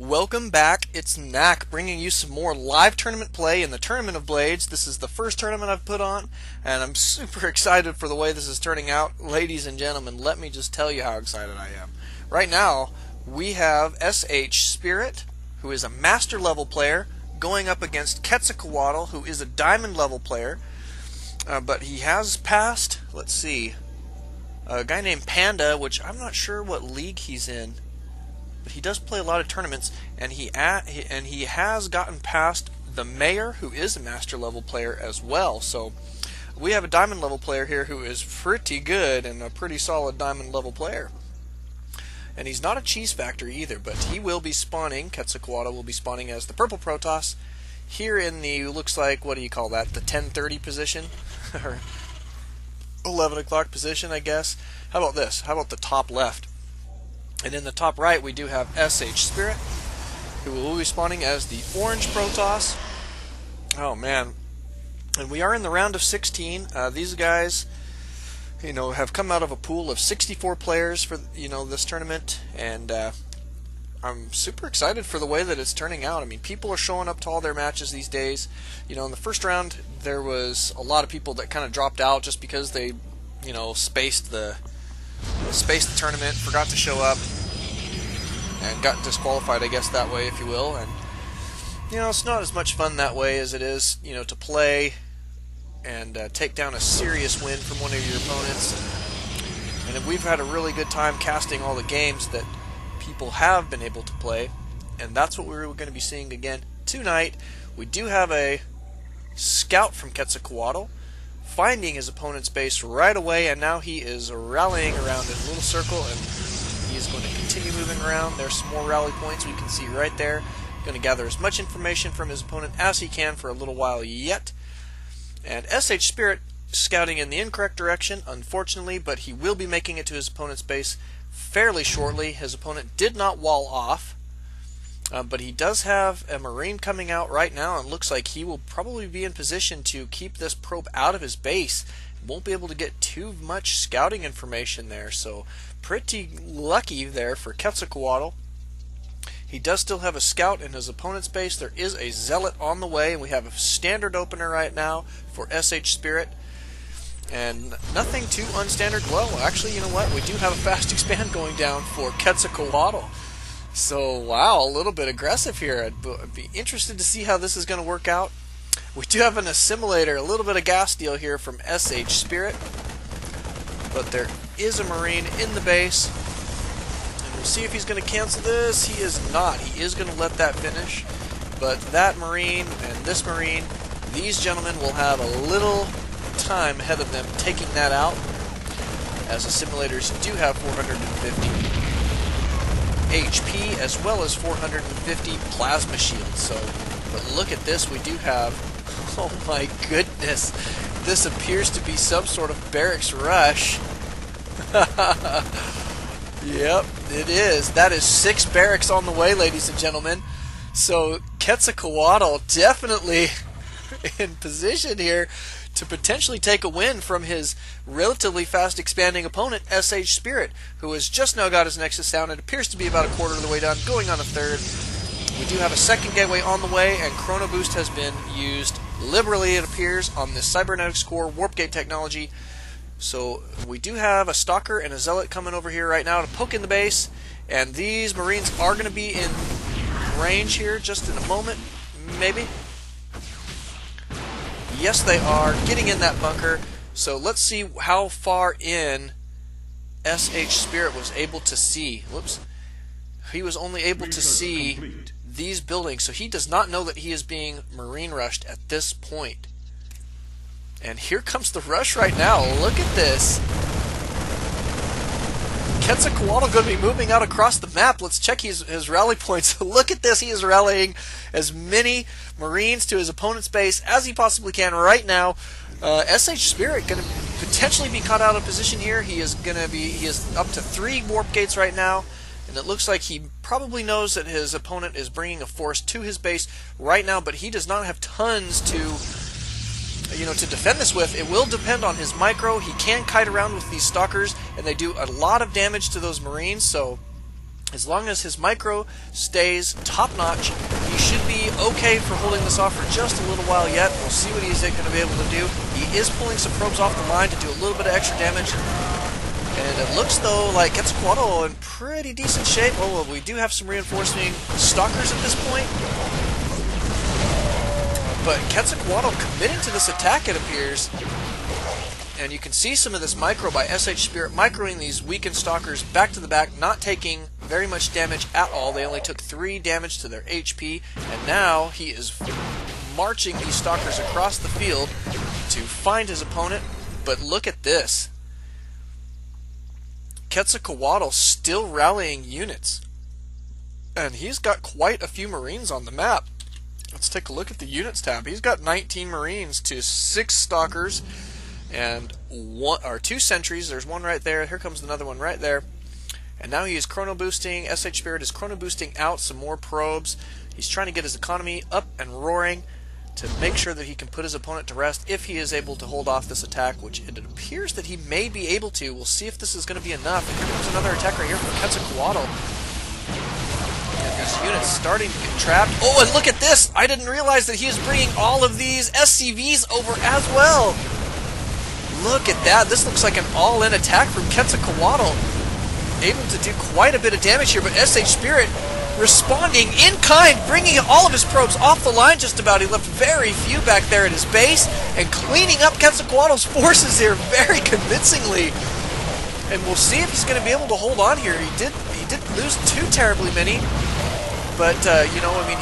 Welcome back, it's Knack bringing you some more live tournament play in the Tournament of Blades. This is the first tournament I've put on, and I'm super excited for the way this is turning out. Ladies and gentlemen, let me just tell you how excited I am. Right now, we have SHSpirit, who is a master level player, going up against QuetzalCoatl, who is a diamond level player, but he has passed, let's see, a guy named Panda, which I'm not sure what league he's in. But he does play a lot of tournaments, and he has gotten past the Mayor, who is a master level player as well. So we have a diamond level player here who is pretty good and a pretty solid diamond level player. And he's not a cheese factory either, but he will be spawning. QuetzalCoatl will be spawning as the purple Protoss here in the, looks like, what do you call that, the 10:30 position or 11 o'clock position, I guess. How about this? How about the top left? And in the top right, we do have SHSpirit, who will be spawning as the orange Protoss. Oh man! And we are in the round of 16. These guys, have come out of a pool of 64 players for this tournament, and I'm super excited for the way that it's turning out. I mean, people are showing up to all their matches these days. In the first round, there was a lot of people that kind of dropped out just because they, spaced the tournament, forgot to show up, and got disqualified, I guess, that way, if you will. And it's not as much fun that way as it is, to play and take down a serious win from one of your opponents. And we've had a really good time casting all the games that people have been able to play, and that's what we're going to be seeing again tonight. We do have a scout from QuetzalCoatl finding his opponent's base right away, and now he is rallying around in a little circle, and he is going to continue moving around. There's some more rally points we can see right there. Going to gather as much information from his opponent as he can for a little while yet. And SHSpirit scouting in the incorrect direction, unfortunately, but he will be making it to his opponent's base fairly shortly. His opponent did not wall off, but he does have a Marine coming out right now, and looks like he will probably be in position to keep this probe out of his base. Won't be able to get too much scouting information there, so pretty lucky there for QuetzalCoatl. He does still have a scout in his opponent's base. There is a zealot on the way, and we have a standard opener right now for SHSpirit. And nothing too unstandard. Well, actually, you know what? We do have a fast expand going down for QuetzalCoatl. So, wow, a little bit aggressive here. I'd be interested to see how this is going to work out. We do have an assimilator, a little bit of gas steal here from SHSpirit. But there is a Marine in the base. And we'll see if he's going to cancel this. He is not. He is going to let that finish. But that Marine and this Marine, these gentlemen will have a little time ahead of them taking that out, as assimilators do have 450 HP as well as 450 plasma shields. So, but look at this, we do have, oh my goodness, this appears to be some sort of barracks rush. Yep, it is. That is 6 barracks on the way, ladies and gentlemen. So QuetzalCoatl definitely in position here to potentially take a win from his relatively fast expanding opponent, SHSpirit, who has just now got his Nexus down. It appears to be about a quarter of the way done, going on a third. We do have a second gateway on the way, and Chrono Boost has been used liberally, it appears, on this Cybernetics Core Warp Gate technology. So we do have a Stalker and a Zealot coming over here right now to poke in the base, and these Marines are going to be in range here just in a moment, maybe. Yes, they are getting in that bunker. So let's see how far in SHSpirit was able to see. Whoops. He was only able to see these buildings, so he does not know that he is being Marine rushed at this point. And here comes the rush right now. Look at this. QuetzalCoatl going to be moving out across the map. Let's check his rally points. Look at this. He is rallying as many Marines to his opponent's base as he possibly can right now. SHSpirit going to potentially be caught out of position here. He is up to 3 warp gates right now, and it looks like he probably knows that his opponent is bringing a force to his base right now, but he does not have tons to defend this with. It will depend on his micro. He can kite around with these stalkers, and they do a lot of damage to those Marines, so As long as his micro stays top-notch, he should be okay for holding this off for just a little while yet. We'll see what he's going to be able to do. He is pulling some probes off the line to do a little bit of extra damage. And it looks, though, like QuetzalCoatl in pretty decent shape. Oh, well, we do have some reinforcing stalkers at this point. But QuetzalCoatl committing to this attack, it appears. And you can see some of this micro by SHSpirit microing these weakened stalkers back to the back, not taking very much damage at all. They only took 3 damage to their HP, and now he is marching these stalkers across the field to find his opponent. But look at this. QuetzalCoatl still rallying units. And he's got quite a few Marines on the map. Let's take a look at the units tab. He's got 19 Marines to 6 stalkers and 2 sentries. There's one right there. Here comes another one right there. And now he is chrono boosting. SHSpirit is chrono boosting out some more probes. He's trying to get his economy up and roaring to make sure that he can put his opponent to rest if he is able to hold off this attack, which it appears that he may be able to. We'll see if this is going to be enough. And here comes another attack right here from QuetzalCoatl. And these units starting to get trapped. Oh, and look at this! I didn't realize that he is bringing all of these SCVs over as well. Look at that. This looks like an all-in attack from QuetzalCoatl. Able to do quite a bit of damage here, but SHSpirit responding in kind, bringing all of his probes off the line just about. He left very few back there at his base, and cleaning up QuetzalCoatl's forces here very convincingly. And we'll see if he's going to be able to hold on here. He did lose too terribly many, but you know, I mean,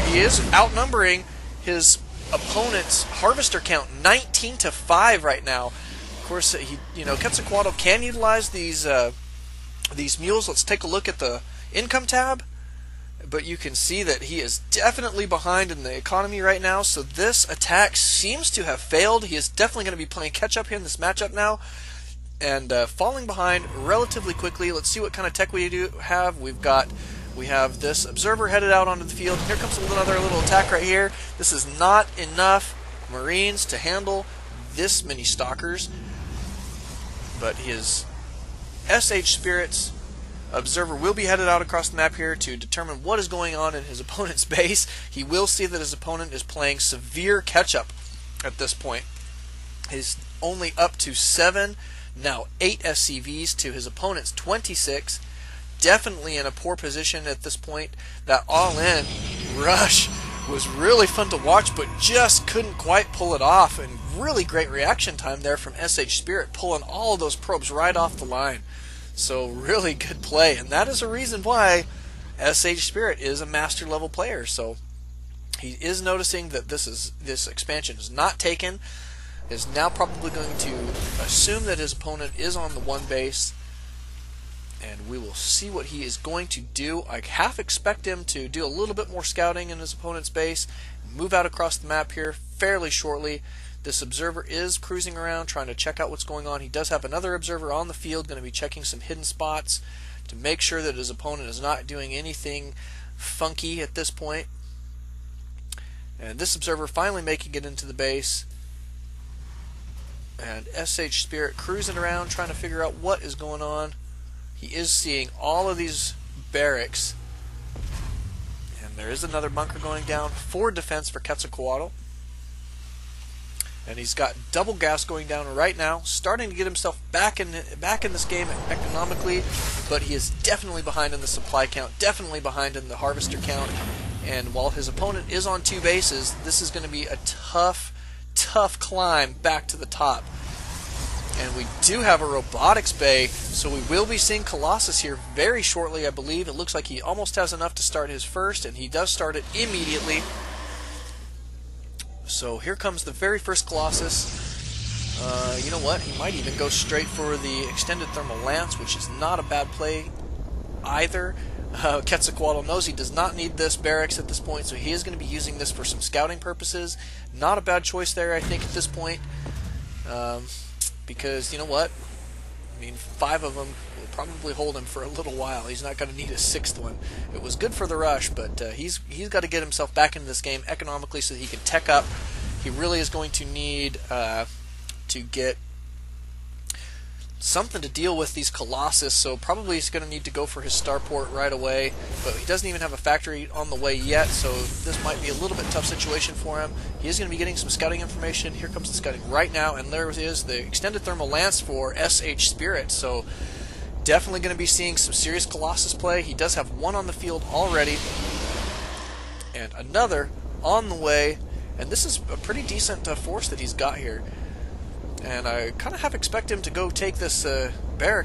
he is outnumbering his opponent's harvester count 19-5 right now. Of course, QuetzalCoatl can utilize these mules. Let's take a look at the income tab, but you can see that he is definitely behind in the economy right now, so this attack seems to have failed. He is definitely going to be playing catch up here in this matchup now, and falling behind relatively quickly. Let's see what kind of tech we do have. We have this observer headed out onto the field. Here comes another little attack right here. This is not enough Marines to handle this many stalkers, but his SHSpirit's observer will be headed out across the map here to determine what is going on in his opponent's base. He will see that his opponent is playing severe catch-up at this point. He's only up to 7, now 8 SCVs to his opponent's 26. Definitely in a poor position at this point. That all-in rush was really fun to watch, but just couldn't quite pull it off. And really great reaction time there from SHSpirit, pulling all of those probes right off the line. So really good play, and that is a reason why SHSpirit is a master level player. So he is noticing that this expansion is not taken. Is now probably going to assume that his opponent is on the 1 base, and we will see what he is going to do. I half expect him to do a little bit more scouting in his opponent's base, move out across the map here fairly shortly. This observer is cruising around trying to check out what's going on. He does have another observer on the field, going to be checking some hidden spots to make sure that his opponent is not doing anything funky at this point. And this observer finally making it into the base. And SHSpirit cruising around trying to figure out what is going on. He is seeing all of these barracks. And there is another bunker going down for defense for QuetzalCoatl. And he's got double gas going down right now, starting to get himself back in this game economically, but he is definitely behind in the supply count, definitely behind in the harvester count. And while his opponent is on 2 bases, this is going to be a tough climb back to the top. And we do have a robotics bay, so we will be seeing Colossus here very shortly, I believe. It looks like he almost has enough to start his first, and he does start it immediately. So here comes the very first Colossus. You know what? He might even go straight for the extended thermal lance, which is not a bad play either. QuetzalCoatl knows he does not need this barracks at this point, so he is going to be using this for some scouting purposes. Not a bad choice there, I think, at this point. Because, you know what? I mean, 5 of them will probably hold him for a little while. He's not going to need a 6th one. It was good for the rush, but he's got to get himself back into this game economically so that he can tech up. He really is going to need to get something to deal with these Colossus, so probably he's going to need to go for his starport right away, but he doesn't even have a factory on the way yet, so this might be a little bit tough situation for him. He is going to be getting some scouting information. Here comes the scouting right now, and there is the extended thermal lance for SHSpirit, so definitely going to be seeing some serious Colossus play. He does have one on the field already, and another on the way, and this is a pretty decent force that he's got here. And I kind of have expected him to go take this barrack